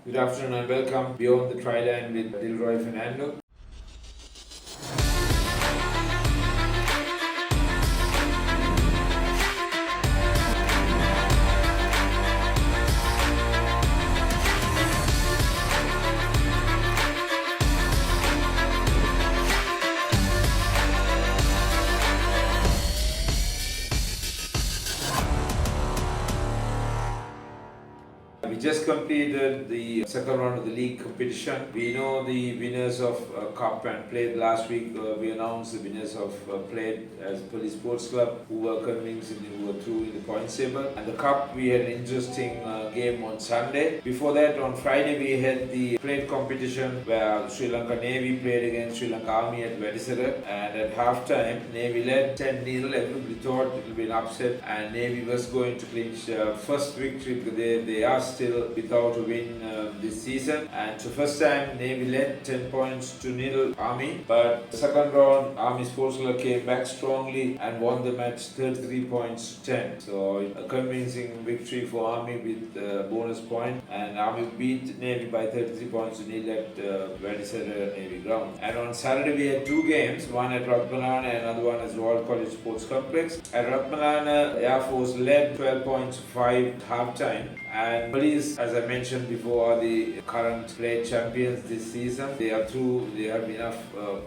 Good afternoon and welcome Beyond the Tryline with Dilroy Fernando. We just completed the second round of the league competition. We know the winners of Cup and played last week. We announced the winners of played as Police Sports Club, who were convincing, who were through in the points table. And the Cup, we had an interesting game on Sunday. Before that, on Friday, we had the plate competition where Sri Lanka Navy played against Sri Lanka Army at Vadisara. And at halftime, Navy led 10-0. Everybody thought it would be an upset, and Navy was going to clinch first victory because they are still without a win this season. And so first time Navy led 10 points to 0 Army, but the second round Army Sports Club came back strongly and won the match 33 points to 10. So a convincing victory for Army with bonus point, and Army beat Navy by 33 points to 0 at Vadisara Navy ground. And on Saturday we had two games, one at Ratmalana and another one at Royal College Sports Complex. At Ratmalana, Air Force led 12 points to 5 at halftime, and Police, as I mentioned before, are the current plate champions this season. They are through, they have enough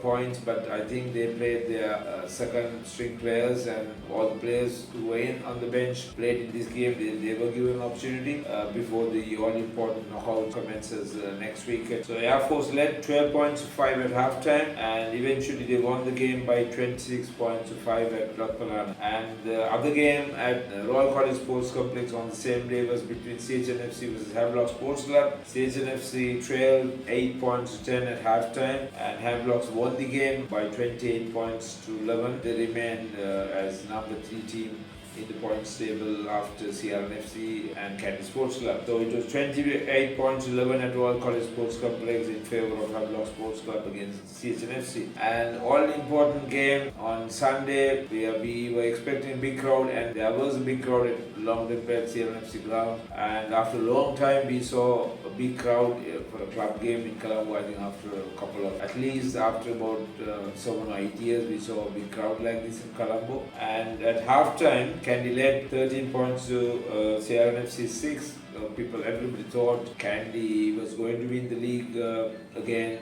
points, but I think they played their second string players, and all the players who were in on the bench played in this game. They were given an opportunity before the all important knockout commences next weekend. So Air Force led 12 points to 5 at halftime, and eventually they won the game by 26 points to 5 at Ratmalana. And the other game at Royal College Sports Complex on the same day was between CHNFC versus Havelock Sports Club. CHNFC trailed 8 points to 10 at halftime, and Havelocks won the game by 28 points to 11. They remain as number 3 team in the points table after CRNFC and Candy Sports Club. So it was 28 points 11 at Royal College Sports Complex in favour of Havelock Sports Club against CHNFC. And all important game on Sunday, we were expecting a big crowd, and there was a big crowd at Longden Pet CRNFC ground. And after a long time, we saw a big crowd for a club game in Colombo. I think after a couple of, at least after about 7 or 8 years, we saw a big crowd like this in Colombo. And at halftime, Candy led 13 points to CRNFC 6. Everybody thought Candy was going to win the league again,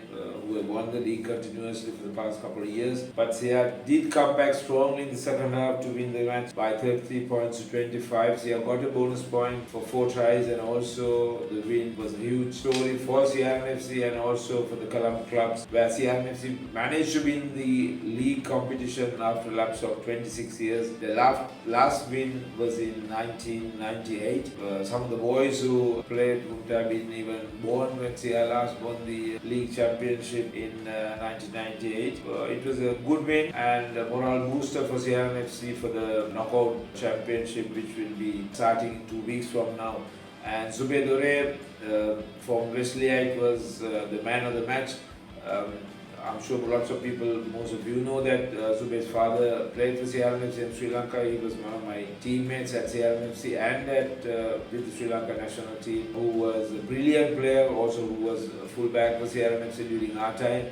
who have won the league continuously for the past couple of years. But Sia did come back strongly in the second half to win the match by 33 points to 25. Sia got a bonus point for 4 tries, and also the win was a huge story for CRNFC and also for the Colombo clubs, where CRNFC managed to win the league competition after a lapse of 26 years. The last win was in 1998. Some of the boys who played would have been even born when CR last won the league championship in 1998. It was a good win and a morale booster for CRNFC for the knockout championship, which will be starting 2 weeks from now. And Zubair Dore from Wesleyite was the man of the match. I'm sure lots of people, most of you know that Zubair's father played for CRNFC in Sri Lanka. He was one of my teammates at CRNFC and with the Sri Lanka national team, who was a brilliant player, also who was a fullback for CRNFC during our time.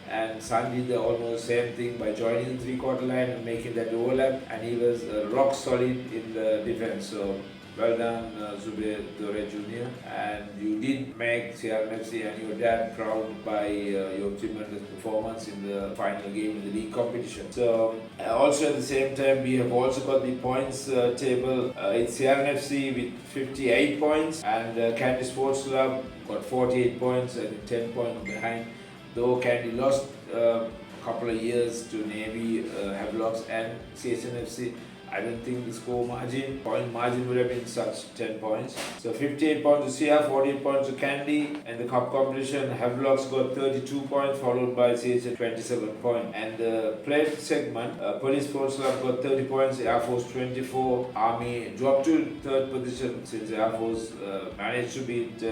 And San did the almost same thing by joining the 3/4 line and making that overlap, and he was rock solid in the defense. So well done, Zubair Dore Jr. And you did make CRNFC and your dad proud by your tremendous performance in the final game in the league competition. So also at the same time, we have also got the points table. It's CRNFC with 58 points, and Candy Sports Club got 48 points and 10 points behind. Though Candy lost a couple of years to Navy, Havelocks and CHNFC, I don't think the point margin would have been such 10 points. So 58 points to CR, 48 points to Candy. And the cup competition, Havelocks got 32 points, followed by CH 27 points. And the plate segment, Police Sports Club got 30 points, Air Force 24. Army dropped to third position since Air Force managed to beat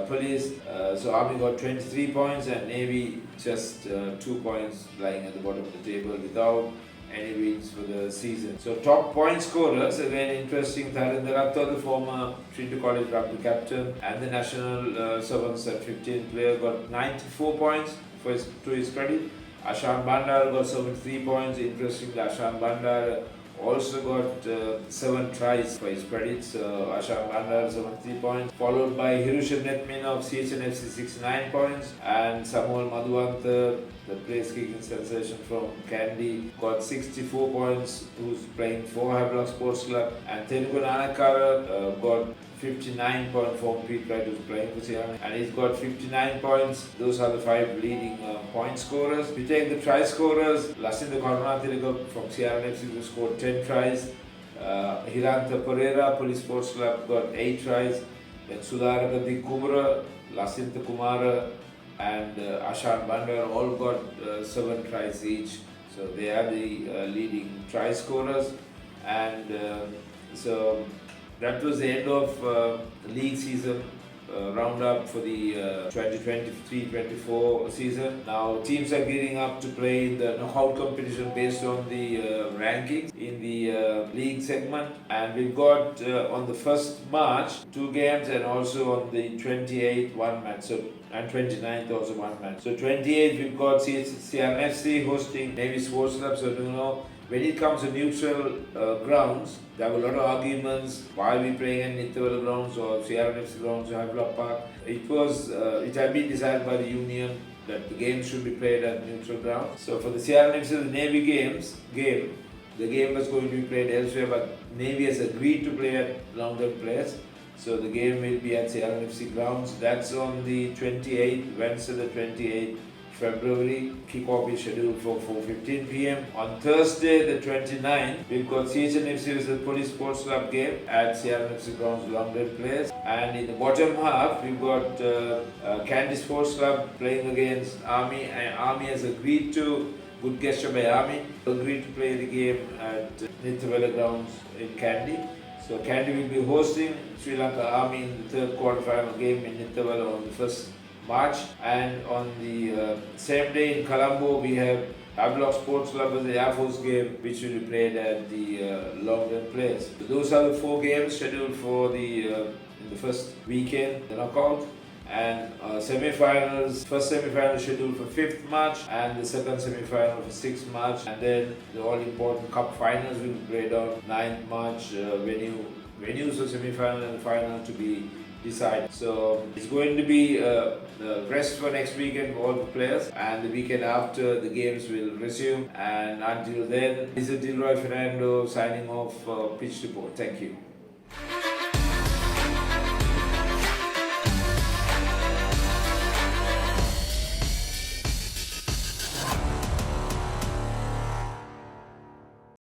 Police. So Army got 23 points and Navy just 2 points lying at the bottom of the table without any wins for the season. So top point scorers, again interesting. Tharindaratha, the former Trinity College Rugby captain and the national sevens at 15 player, got 94 points to his credit. Ashan Bandar got 73 points. Interestingly, Ashan Bandar also got 7 tries for his credit. So Ashan Bandar 73 points, followed by Hirushan Netmin of CHNFC 69 points, and Samuel Madhuwanta, the place kicking sensation from Kandy, got 64 points, who's playing for Havelock Sports Club, and Telugu Nanakara got 59 points from Pete Wright, who's playing for Sierra, and he's got 59 points. Those are the 5 leading point scorers. We take the try scorers. Lasinda Karunathilaka from Sierra FC, who scored 10 tries. Hiranta Pereira, Police Sports Club, got 8 tries. Then Sudaragati Kumara, Lasinta Kumara, and Ashan Bandar all got 7 tries each. So they are the leading try scorers. And so that was the end of the league season roundup for the 2023-24 season. Now teams are gearing up to play the knockout competition based on the rankings in the league segment, and we've got on the 1st March 2 games, and also on the 28th 1 match. So and 29th also 1 match. So 28th we've got CRNFC hosting Navy Sports Club. So when it comes to neutral grounds, there were a lot of arguments why we playing in Nithawala grounds or CRNFC grounds or Havelock Park. It had been decided by the union that the game should be played at neutral grounds. So for the CRNFC, the Navy the game was going to be played elsewhere, but Navy has agreed to play at London Place. So the game will be at CRNFC grounds. That's on the 28th, Wednesday the 28th February. Kickoff is scheduled for 4:15 p.m. On Thursday the 29th, we've got CHNFC vs Police Sports Club game at CRNFC grounds, London Place. And in the bottom half, we've got Kandy Sports Club playing against Army, and Army has agreed to, good gesture by Army, agreed to play the game at Nithawala grounds in Kandy. So Kandy will be hosting Sri Lanka Army in the 3rd quarterfinal game in Nithawala on the 1st March. And on the same day in Colombo, we have Havelock Sports Club as the Air Force game, which will be played at the Longden Place. So those are the 4 games scheduled for the in the first weekend, the knockout. And semi-finals, first semi-final scheduled for 5th March, and the second semi-final for 6th March, and then the all-important cup finals will be played on 9th March. Venues for semi-final and final to be decided. So it's going to be the rest for next weekend for all the players, and the weekend after the games will resume. And until then, this is Dilroy Fernando signing off Pitch Report. Thank you.